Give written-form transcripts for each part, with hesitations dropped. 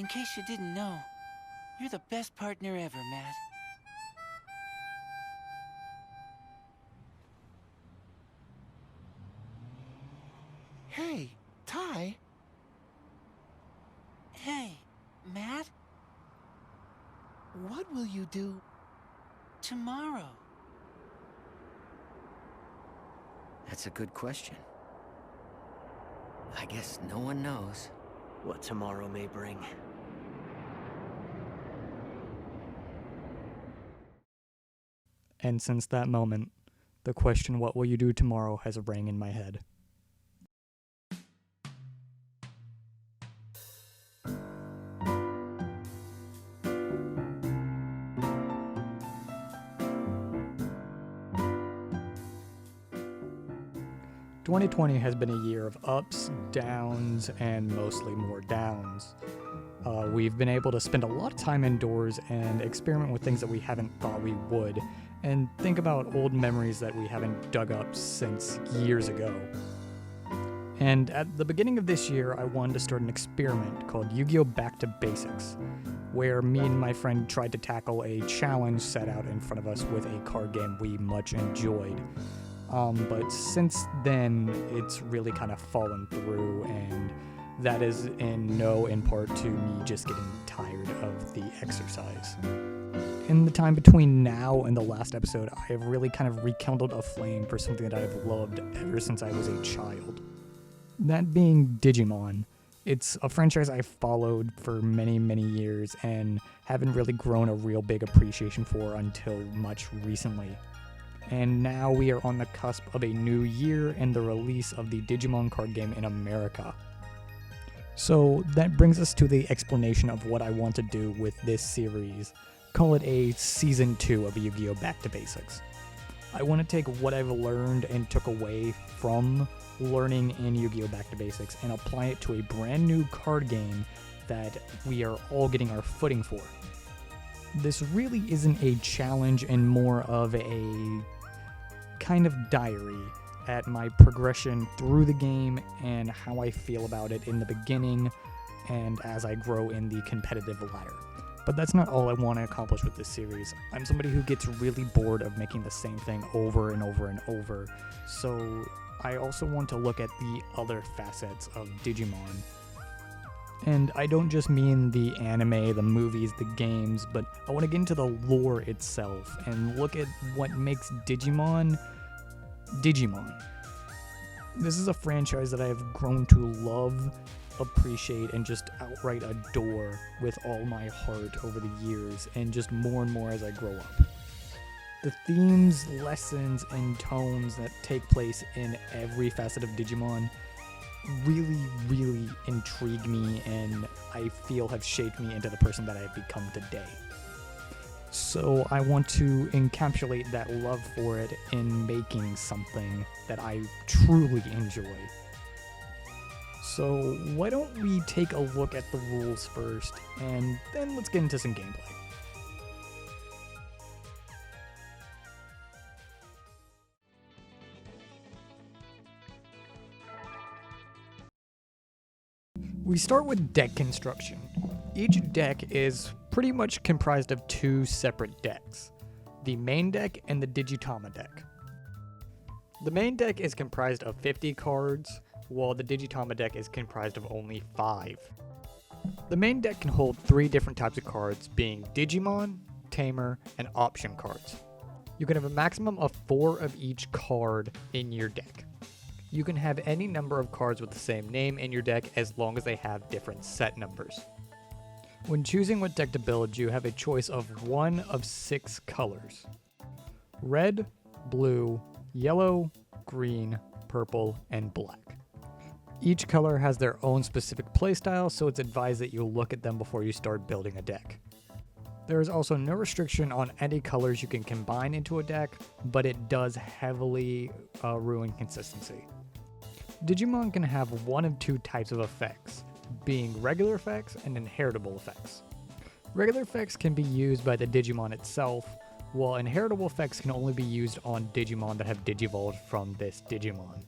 In case you didn't know, you're the best partner ever, Matt. Hey, Ty. Hey, Matt? What will you do Tomorrow. That's a good question. I guess no one knows what tomorrow may bring. And since that moment, the question, what will you do tomorrow, has rang in my head. "2020 has been a year of ups, downs, and mostly more downs. We've been able to spend a lot of time indoors and experiment with things that we haven't thought we would, and think about old memories that we haven't dug up since years ago. And at the beginning of this year, I wanted to start an experiment called Yu-Gi-Oh! Back to Basics, where me and my friend tried to tackle a challenge set out in front of us with a card game we much enjoyed. But since then, it's really kind of fallen through, and that is in part to me just getting tired of the exercise. In the time between now and the last episode, I have really kind of rekindled a flame for something that I've loved ever since I was a child. That being Digimon. It's a franchise I've followed for many, many years and haven't really grown a real big appreciation for until much recently. And now we are on the cusp of a new year and the release of the Digimon card game in America. So that brings us to the explanation of what I want to do with this series. Call it a Season 2 of Yu-Gi-Oh! Back to Basics. I want to take what I've learned and took away from learning in Yu-Gi-Oh! Back to Basics and apply it to a brand new card game that we are all getting our footing for. This really isn't a challenge and more of a kind of diary at my progression through the game and how I feel about it in the beginning and as I grow in the competitive ladder. But that's not all I want to accomplish with this series. I'm somebody who gets really bored of making the same thing over and over and over, so I also want to look at the other facets of Digimon. And I don't just mean the anime, the movies, the games, but I want to get into the lore itself and look at what makes Digimon, Digimon. This is a franchise that I have grown to love, appreciate, and just outright adore with all my heart over the years, and just more and more as I grow up. The themes, lessons, and tones that take place in every facet of Digimon really, really intrigue me and I feel have shaped me into the person that I have become today. So I want to encapsulate that love for it in making something that I truly enjoy. So why don't we take a look at the rules first, and then let's get into some gameplay. We start with deck construction. Each deck is pretty much comprised of two separate decks, the main deck and the Digitama deck. The main deck is comprised of 50 cards, while the Digitama deck is comprised of only 5. The main deck can hold 3 different types of cards, being Digimon, Tamer, and Option cards. You can have a maximum of 4 of each card in your deck. You can have any number of cards with the same name in your deck as long as they have different set numbers. When choosing what deck to build, you have a choice of 1 of 6 colors: red, blue, yellow, green, purple, and black. Each color has their own specific playstyle, so it's advised that you look at them before you start building a deck. There is also no restriction on any colors you can combine into a deck, but it does heavily ruin consistency. Digimon can have one of 2 types of effects, being regular effects and inheritable effects. Regular effects can be used by the Digimon itself, while inheritable effects can only be used on Digimon that have digivolved from this Digimon.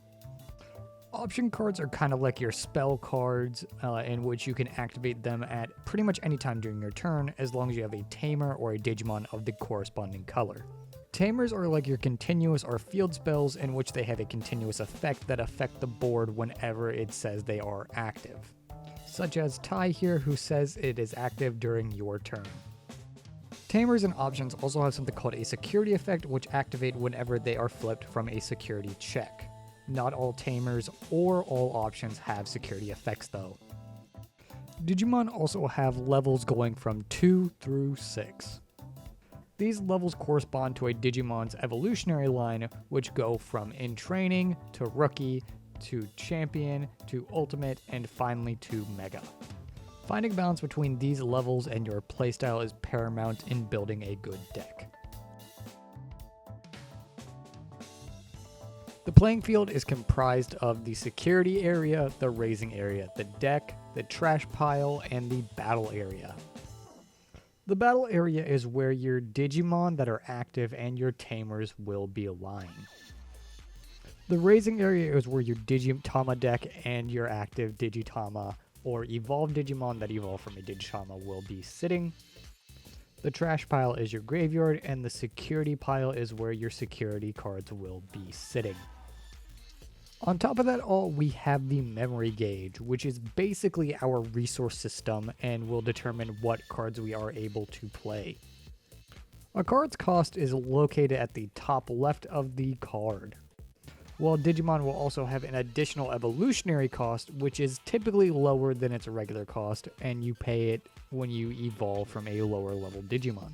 option cards are kind of like your spell cards, in which you can activate them at pretty much any time during your turn, as long as you have a tamer or a Digimon of the corresponding color. Tamers are like your continuous or field spells, in which they have a continuous effect that affect the board whenever it says they are active. Such as Tai here, who says it is active during your turn. Tamers and options also have something called a security effect, which activate whenever they are flipped from a security check. Not all tamers or all options have security effects though. Digimon also have levels going from 2 through 6. These levels correspond to a Digimon's evolutionary line, which go from in training to rookie to champion to ultimate and finally to mega. Finding balance between these levels and your playstyle is paramount in building a good deck. The playing field is comprised of the security area, the raising area, the deck, the trash pile, and the battle area. The battle area is where your Digimon that are active and your tamers will be lying. The raising area is where your Digitama deck and your active Digitama or evolved Digimon that evolve from a Digitama will be sitting. The trash pile is your graveyard, and the security pile is where your security cards will be sitting. On top of that all, we have the memory gauge, which is basically our resource system and will determine what cards we are able to play. A card's cost is located at the top left of the card. While Digimon will also have an additional evolutionary cost, which is typically lower than its regular cost, and you pay it when you evolve from a lower level Digimon.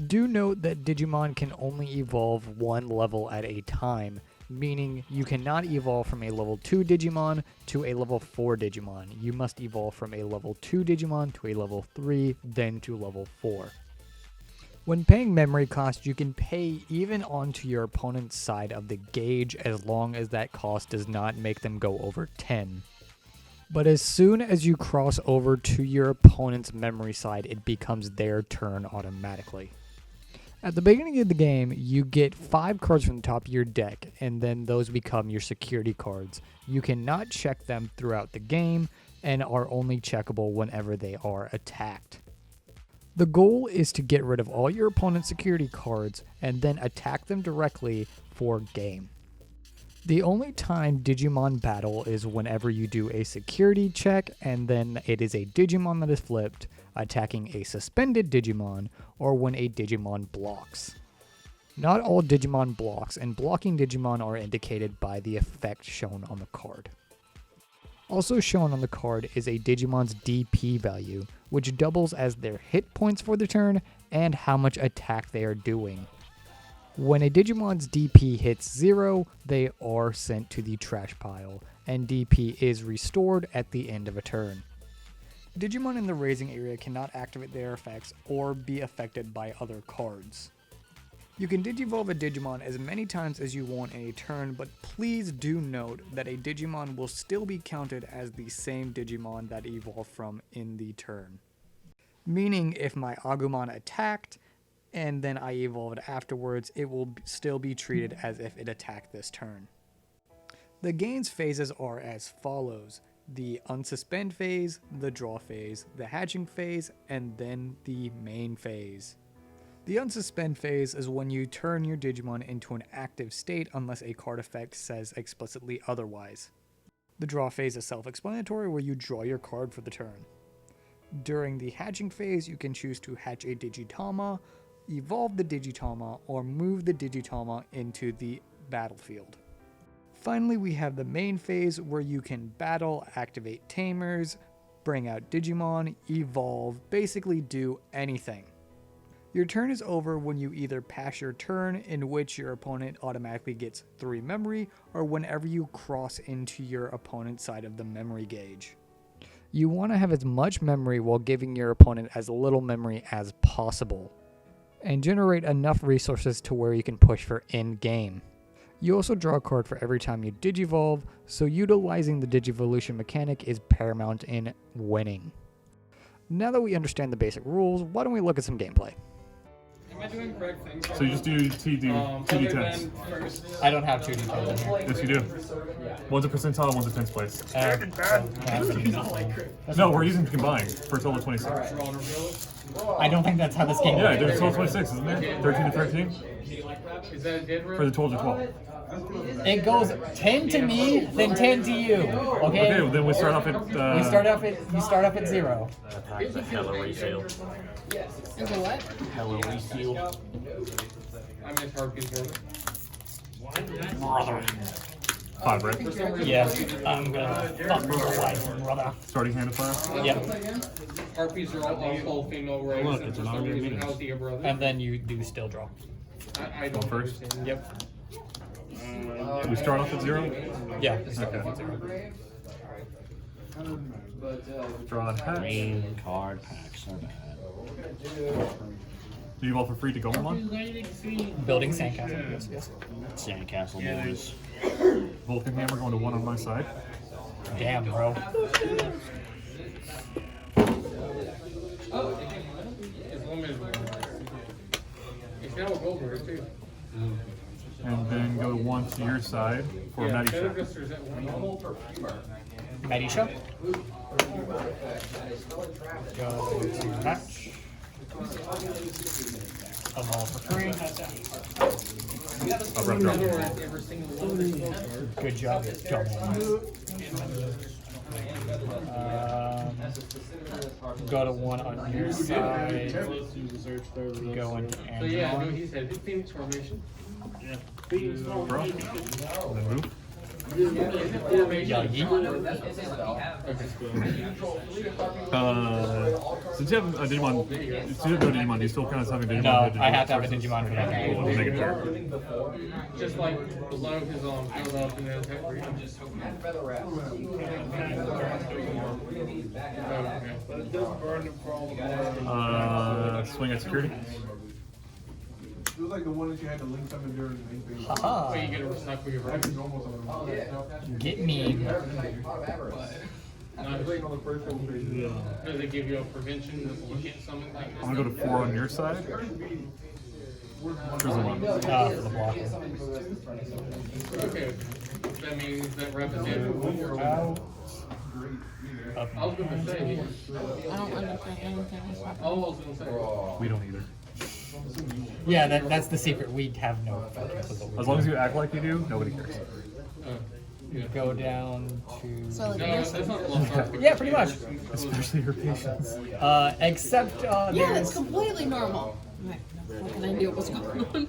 Do note that Digimon can only evolve one level at a time, meaning you cannot evolve from a level 2 Digimon to a level 4 Digimon. You must evolve from a level 2 Digimon to a level 3, then to level 4. When paying memory cost, you can pay even onto your opponent's side of the gauge as long as that cost does not make them go over 10. But as soon as you cross over to your opponent's memory side, it becomes their turn automatically. At the beginning of the game, you get 5 cards from the top of your deck, and then those become your security cards. You cannot check them throughout the game, and are only checkable whenever they are attacked. The goal is to get rid of all your opponent's security cards, and then attack them directly for game. The only time Digimon battle is whenever you do a security check, and then it is a Digimon that is flipped, attacking a suspended Digimon, or when a Digimon blocks. Not all Digimon blocks, and blocking Digimon are indicated by the effect shown on the card. Also shown on the card is a Digimon's DP value, which doubles as their hit points for the turn and how much attack they are doing. When a Digimon's DP hits 0, they are sent to the trash pile, and DP is restored at the end of a turn. Digimon in the raising area cannot activate their effects or be affected by other cards. You can Digivolve a Digimon as many times as you want in a turn, but please do note that a Digimon will still be counted as the same Digimon that evolved from in the turn. Meaning if my Agumon attacked, and then I evolved afterwards, it will still be treated as if it attacked this turn. The game's phases are as follows: the unsuspend phase, the draw phase, the hatching phase, and then the main phase. The unsuspend phase is when you turn your Digimon into an active state unless a card effect says explicitly otherwise. The draw phase is self-explanatory, where you draw your card for the turn. During the hatching phase, you can choose to hatch a Digitama, evolve the Digitama, or move the Digitama into the battlefield. Finally, we have the main phase, where you can battle, activate tamers, bring out Digimon, evolve, basically do anything. Your turn is over when you either pass your turn, in which your opponent automatically gets 3 memory, or whenever you cross into your opponent's side of the memory gauge. You want to have as much memory while giving your opponent as little memory as possible, and generate enough resources to where you can push for in-game. You also draw a card for every time you Digivolve, so utilizing the Digivolution mechanic is paramount in winning. Now that we understand the basic rules, why don't we look at some gameplay? So you just do TD10s. I don't have 2D in here. Yes, you do. One's a percentile, one's a tens place. That's No, we're using combined for a total of 26. I don't think that's how this game Yeah, works. there's a total of 26, isn't there? 13 to 13? For the 12 to 12. It goes 10 to me, then 10 to you. Okay. Okay, well, then we start off at. You start off at 0. It's a hella resale. Is it what? Hella resale. I miss Harpy's Brother. 5, right? Yeah. I'm gonna fuck your wife, brother. Starting hand of fire? Yep. Harpies are all full female race. Look, it's an For some argument. reason, how's the brother? And then you do still draw. I don't first? understand. Yep. We start off at 0? Yeah. Okay. Draw on hatch. Green card packs are bad. Do you all for free to go on? Building sandcastle. Yes, yes. Sandcastle boys. Vulcan Hammer going to 1 on my side. Damn, bro. As long as it's now a gold rare too. And then go 1 to your side for a Matty shot. Bedresters at 1. Medisha. Go to match. A ball for free. I'll rough draw. Every single one of these cards. Good job, dumbass. Go to 1 on your side. Go into So yeah, no, Angel. he's had his Phoenix formation. Bro. And then move. Yeah, yeet. Since you have a Digimon, since you have no Digimon, do you still count as having Digimon? No, I have to have a Digimon for that. We'll make it fair. Just like below his build up and then attack for him. Swing at security. It was like the one that you had to link summon during the main phase. Haha. So you get a recycle your Like right. normal summon. Get me. Does it give you a prevention that you can't summon things? I'm gonna go to 4 on your side. Here's the 1. For the block. Okay. That means that represents. Up. I was gonna say. I don't understand anything. All I was gonna say. We don't either. Yeah, that's the secret. We have no fucking clue what we're As long as you act like you do, nobody cares. Yeah. Go down to. So like No, this. that's not lost. Yeah, pretty much. Especially your patience. Except Yeah, there's that's completely normal. Right. What can I do? What's going on?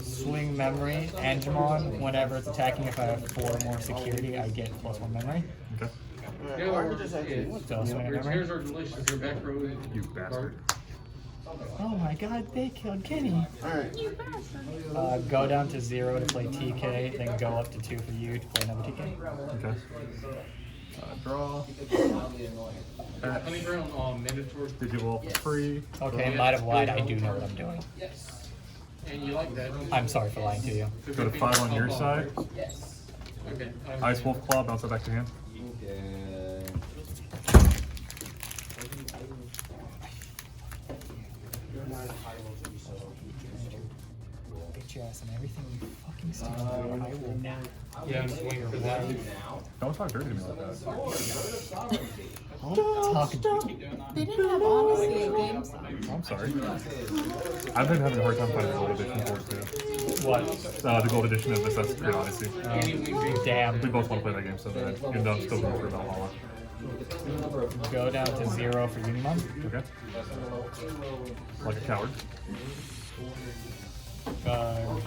swing memory. Angemon, whenever it's attacking, if I have 4 more security, I get +1 memory. Okay. Yeah, or just Still swing your memory. chairs are delicious. Your back row is You bastard. Oh my god, they killed Kenny. Go down to 0 to play TK, then go up to 2 for you to play another TK. Okay. Draw. Honeyground on Minotaur. Digital for free. Okay, might have lied. I do know what I'm doing. And you like that, don't you? I'm sorry for lying to you. Go to 5 on your side. Okay. Ice Wolf Claw, bounce it back to hand. Get your ass and everything you fucking stand for. I will now. Yeah, I'm just waiting for that. Don't talk dirty to me like that. Talk. They didn't have Odyssey in games. I'm sorry. I've been having a hard time finding the gold edition for it too. What? The gold edition of Assassin's Creed Odyssey. Damn. We both want to play that game so bad. Even though I'm still going for Valhalla. Go down to 0 for Unimon. Okay. Like a coward.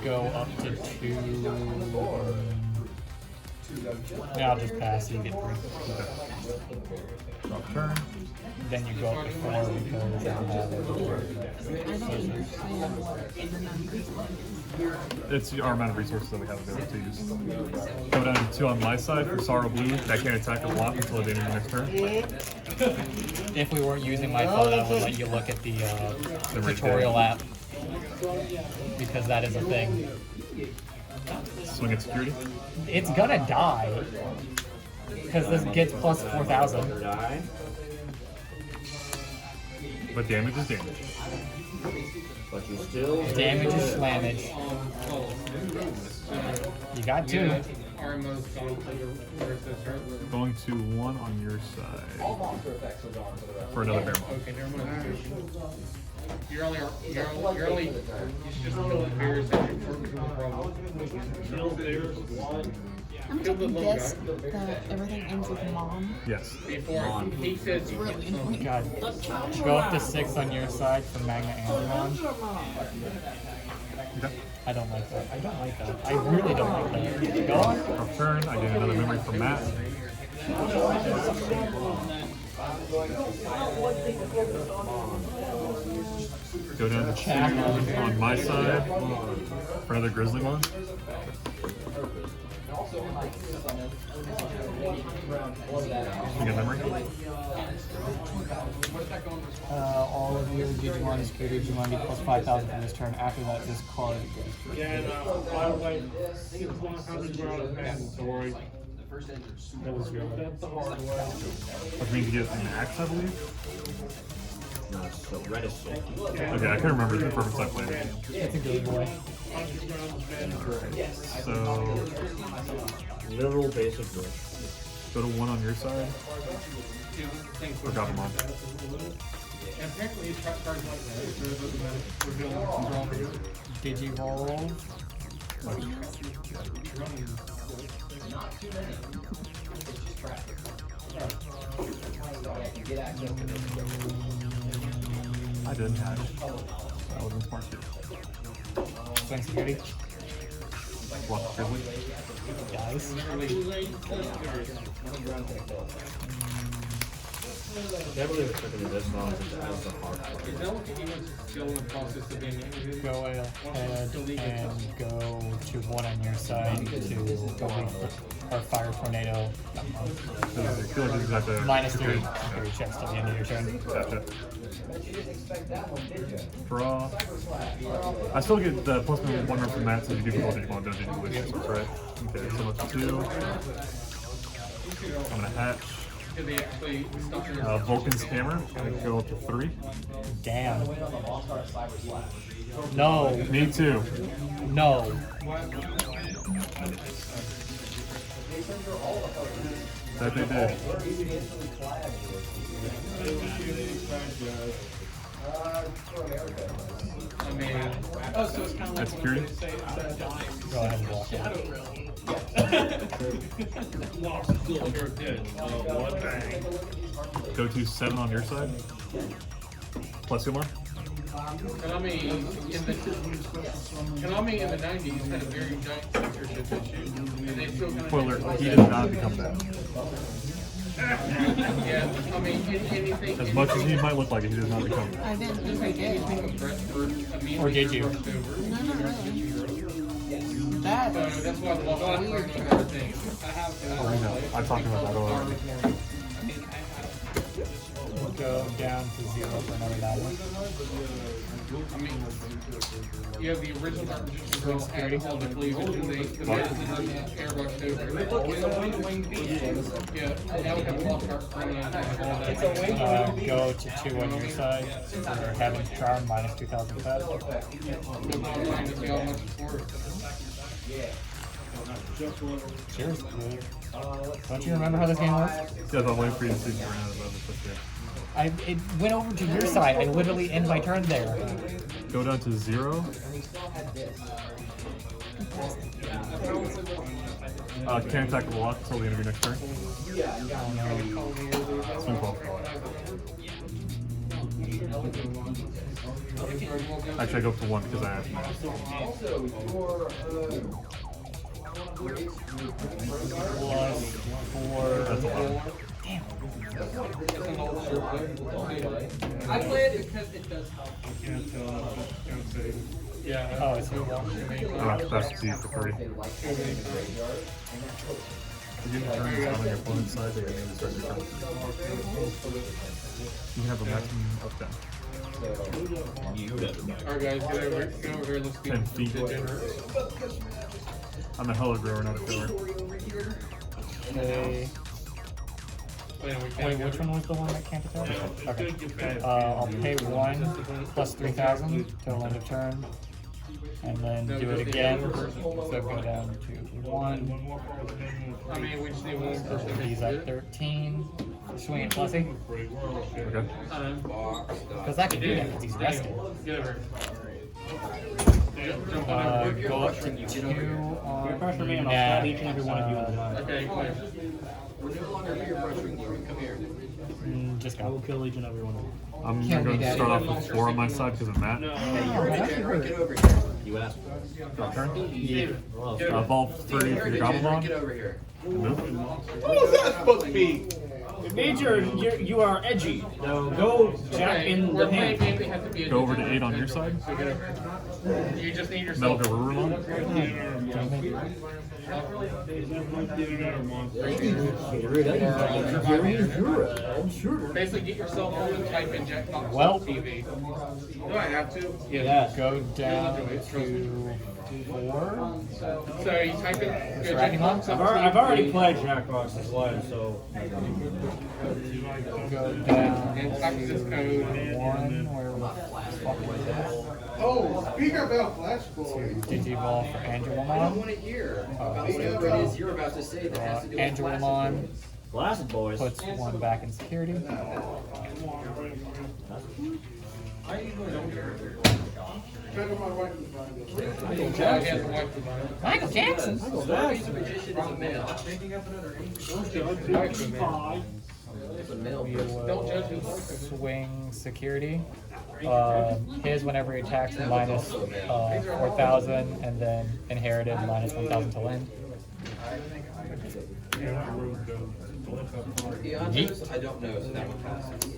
Go up to 2. Yeah, I'll just pass. You get 3. Okay. Drop turn. Then you go up to 4 because I don't have it. I don't understand what the numbers It's our amount of resources that we have available to use. Go down to 2 on my side for Sorrow Blue. That can't attack or block until the end of the next turn. If we weren't using my phone, I would let you look at the tutorial app. Because that is a thing. Swing at security. It's gonna die. Because this gets plus 4,000. But damage is damage. But you still Damage is slammage. You got two. RMO's gone for the versus her. Going to 1 on your side. For another bear monk. Okay, never mind. You're only you should just kill the bears and you're the problem. I'm taking guess that everything ends with mom. Yes. Before he says you Really can annoying. God. Go up to 6 on your side for Magna Andron. Okay. I don't like that. I don't like that. I really don't like that. Go on. For turn, I get another memory from Matt. Go down to 2 on my side for another Grizzlymon. You get memory? All of your Digimon secure Digimon get plus 5,000 from this turn. After that, this card goes. Yeah, and by the way, he was 100 ground mandatory. That was good. That's the hard way. Which means you get max, I believe. No, so red is soul. Okay, I can't remember the perfect I played it. It's a good boy. 100 ground mandatory. So, Literal basic bush. go to 1 on your side. For Gabumon. And apparently it's got cards like that. So it doesn't matter. We're doing wrong here. Digivolve. I didn't have it. That wasn't smart too. Swing security. Block Grizzly. Guys. I can't believe it took me this long to have the hard part. Is that what he was still in the process of being interviewed? Go ahead and go to 1 on your side to go or fire tornado. I feel like this is exactly Minus 3 security checks till the end of your turn. Gotcha. Draw. I still get the plus 1 run from Matt, so you do both Digimon, don't Digimon, that's right. Okay, so much 2. I'm gonna hatch. Did they actually stop your Vulcan's Hammer, gonna go up to 3. Damn. No. Me too. No. That they did. I mean, oh, so it's kind of like security? Go ahead and block it. Go to 7 on your side. Plus 2 more. Konami in the 90s had a very giant censorship issue, and they still kind of. Spoiler, he did not become that. Yeah, I mean, anything. As much as he might look like it, he does not become that. I didn't think I did. Or did you? No, not really. That So is that's why the lost weird. thing. Oh, we know. I talked about that already. Go down to 0 for another battle. I mean, you have the original Girl had all the cleavage and they airbrushed over. Yeah, now we have a lost art permanent and all that. Go to 2 on your side for Heaven's Charm minus 2,000 fat. Look online to see how much it's worth. Cheers, dude. Don't you remember how this game works? Yeah, I'm waiting for you to see if you're out of it. It went over to your side. I literally end my turn there. Go down to 0. Can't attack the block until the end of your next turn. Swing ball. Actually, I go up to 1 because I have math. Plus 4. That's a lot. Damn. I play it because it does help. Yeah. Oh, it's here. That's T for 3. You can turn this on your opponent's side, they can start your turn. You can have a maximum up down. Alright guys, get over here, let's be 10 feet. I'm a hella grower, not a filler. Okay. Wait, which one was the one that can't attack? Okay. I'll pay 1 plus 3,000 till end of turn. And then do it again. So go down to 1. I mean, we just need one So person. he's at 13. Swing it Fluffy. Okay. Because I can do that because he's rested. Get over Go up to 2 on Pressure me and I'll Nat. stab each and every one of you in the eye. Okay, clear. Just I will go. kill each and every one of you. I'm going to start off with 4 on my side because of Matt. You asked. Drop turn. Yeah. Evolve 3 for your Gobblebon. Move. What was that supposed to be? It means you are edgy. Now go jack in the hand. Go over to 8 on your side. You just need Metal yourself. Garurumon. Basically, get yourself home and type in Jackbox Well. TV. Do I have to? Yes. Go down to 4. So you type in Jackbox I've already played Jackbox's live, so Go down and type in this code. 1. Where the fuck is this? Oh, speak about Flash Boy. Digiball for Angelomon. Angelomon Blasted boys. puts 1 back in security. Michael Jackson. We will swing security. His whenever he attacks minus 4,000, and then inherited minus 1,000 to land. Yeet. I don't know, so that one passes.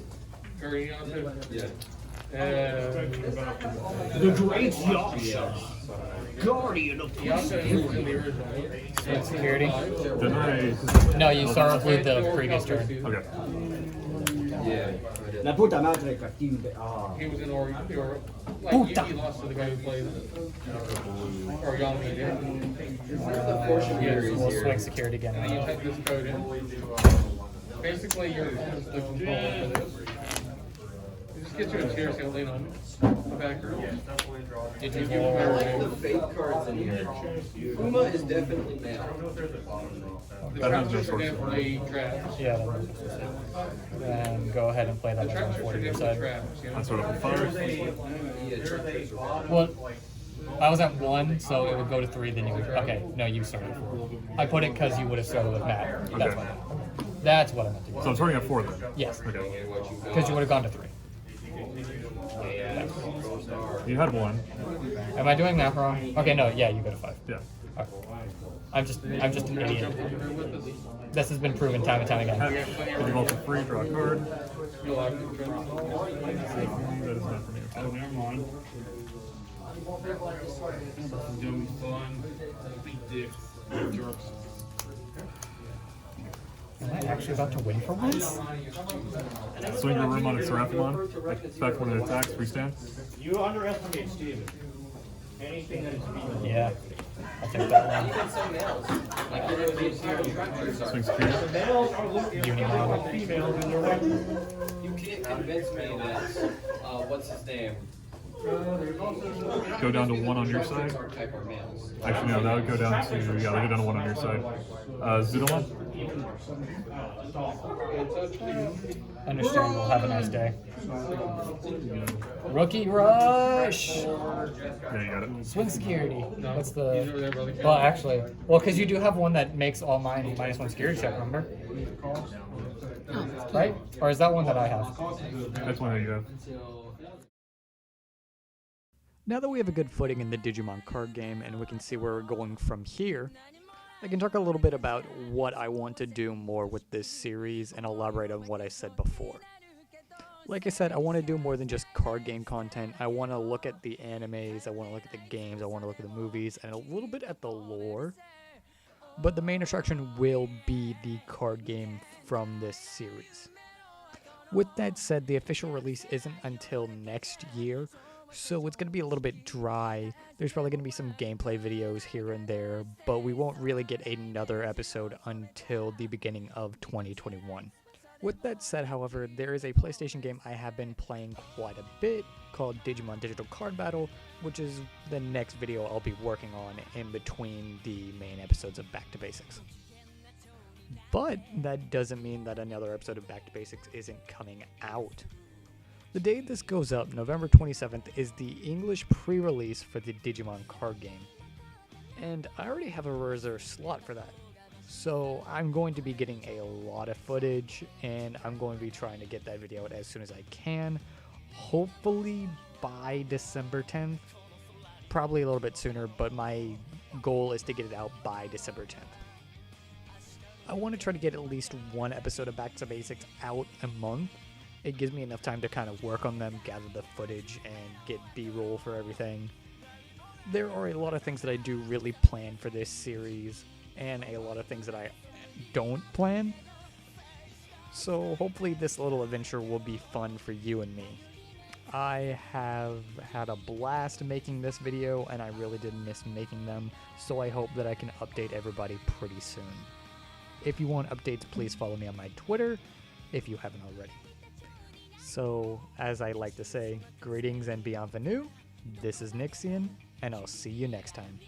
The great Yasha. Guardian of Swing security. Didn't I? No, you start with the previous turn. Okay. Yeah. La puta madre cattiva. He was in or like he lost to the guy who played or Yami there. Yes, we'll swing security again. And you type this code in. Basically, your phone is the controller for this. You just get you a chair, so you'll lean on the back room. I like the fake cards in here. Uma is definitely male. The That has no transfers are source. definitely trash. Yeah. Then go ahead and play that The as transfers are 140 your definitely side. trash. You know? I sort of a 5. Well, I was at 1, so it would go to 3. Then you would. Okay, no, you started at 4. I put it because you would have started with Matt. That's Okay. what. That's what I meant to do. So I'm starting at 4 then. Yes, Okay. because you would have gone to 3. You had 1. Am I doing math wrong? Okay, no, yeah, you go to 5. Yeah. Okay. I'm just an idiot. This has been proven time and time again. Did you roll for free? Draw a card. That is not for me. Oh, never mind. Doing fun. Big dicks. Jerks. Am I actually about to win for once? Swing your room on a Seraphimon. Expect when it attacks, freestand. You underestimate Steven. Anything that is female. Yeah. I'll take that one. Swing security. Males are looking Unimon. at females in their weapon. You can't convince me that, what's his name? Go down to 1 on your side. Type are males. Actually, no, that would go down to, yeah, that would go down to 1 on your side. Zoodlemon? Understandable. Have a nice day. Rookie rush. Yeah, you got it. Swing security. What's the? Well, actually, because you do have one that makes all mine minus 1 security check. Remember? Right? Or is that one that I have? That's one that you have. Now that we have a good footing in the Digimon card game and we can see where we're going from here, I can talk a little bit about what I want to do more with this series and elaborate on what I said before. Like I said, I want to do more than just card game content. I want to look at the animes, I want to look at the games, I want to look at the movies, and a little bit at the lore. But the main attraction will be the card game from this series. With that said, the official release isn't until next year, so it's going to be a little bit dry. There's probably going to be some gameplay videos here and there, but we won't really get another episode until the beginning of 2021. With that said, however, there is a PlayStation game I have been playing quite a bit called Digimon Digital Card Battle, which is the next video I'll be working on in between the main episodes of Back to Basics. But that doesn't mean that another episode of Back to Basics isn't coming out. The day this goes up, November 27th, is the English pre-release for the Digimon card game. And I already have a reserved slot for that. So I'm going to be getting a lot of footage, and I'm going to be trying to get that video out as soon as I can. Hopefully by December 10th. Probably a little bit sooner, but my goal is to get it out by December 10th. I want to try to get at least one episode of Back to Basics out a month. It gives me enough time to kind of work on them, gather the footage, and get B-roll for everything. There are a lot of things that I do really plan for this series, and a lot of things that I don't plan. So hopefully this little adventure will be fun for you and me. I have had a blast making this video, and I really did miss making them, so I hope that I can update everybody pretty soon. If you want updates, please follow me on my Twitter, if you haven't already. So, as I like to say, greetings and bienvenue. This is Nixian, and I'll see you next time.